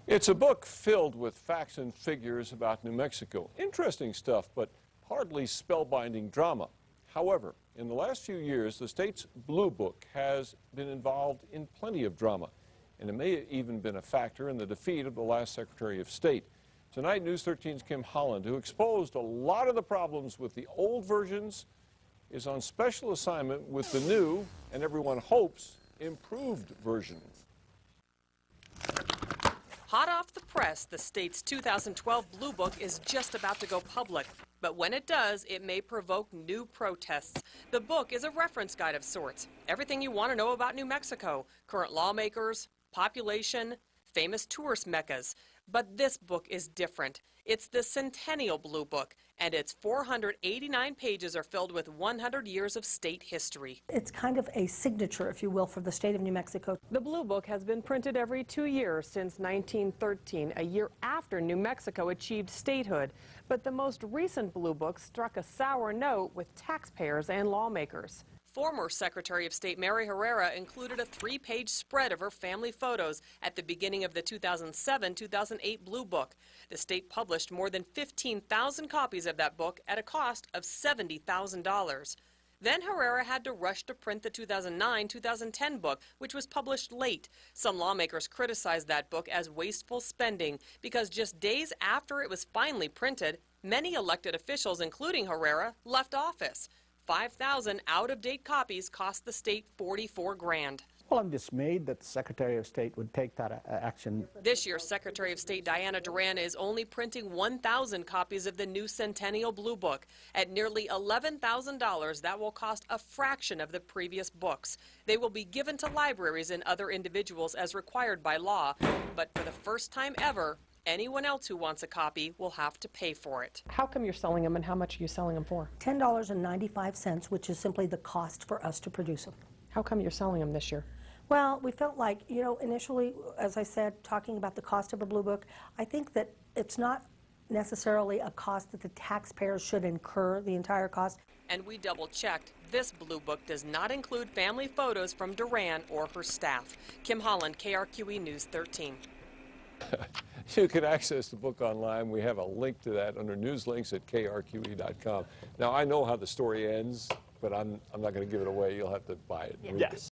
It's a book filled with facts and figures about New Mexico. Interesting stuff, but hardly spellbinding drama. However, in the last few years, the state's Blue Book has been involved in plenty of drama, and it may have even been a factor in the defeat of the last Secretary of State. Tonight, News 13's Kim Holland, who exposed a lot of the problems with the old versions, is on special assignment with the new, and everyone hopes, improved version. Hot off the press, the state's 2012 Blue Book is just about to go public. But when it does, it may provoke new protests. The book is a reference guide of sorts. Everything you want to know about New Mexico, current lawmakers, population, famous tourist meccas. But this book is different. It's the Centennial Blue Book, and its 489 pages are filled with 100 years of state history. It's kind of a signature, if you will, for the state of New Mexico. The Blue Book has been printed every 2 years since 1913, a year after New Mexico achieved statehood. But the most recent Blue Book struck a sour note with taxpayers and lawmakers. Former Secretary of State Mary Herrera included a 3-page spread of her family photos at the beginning of the 2007-2008 Blue Book. The state published more than 15,000 copies of that book at a cost of $70,000. Then Herrera had to rush to print the 2009-2010 book, which was published late. Some lawmakers criticized that book as wasteful spending because just days after it was finally printed, many elected officials, including Herrera, left office. 5,000 out-of-date copies cost the state $44 grand. Well, I'm dismayed that the Secretary of State would take that action. This year, Secretary of State Diana Duran is only printing 1,000 copies of the new Centennial Blue Book. At nearly $11,000, that will cost a fraction of the previous books. They will be given to libraries and other individuals as required by law. But for the first time ever, anyone else who wants a copy will have to pay for it. How come you're selling them, and how much are you selling them for? $10.95, which is simply the cost for us to produce them. How come you're selling them this year? Well, we felt like, you know, initially, as I said, talking about the cost of a Blue Book, I think that it's not necessarily a cost that the taxpayers should incur the entire cost. And we double-checked. This Blue Book does not include family photos from Duran or her staff. Kim Holland, KRQE News 13. You can access the book online. We have a link to that under news links at krqe.com. Now, I know how the story ends, but I'm not going to give it away. You'll have to buy it. Yes.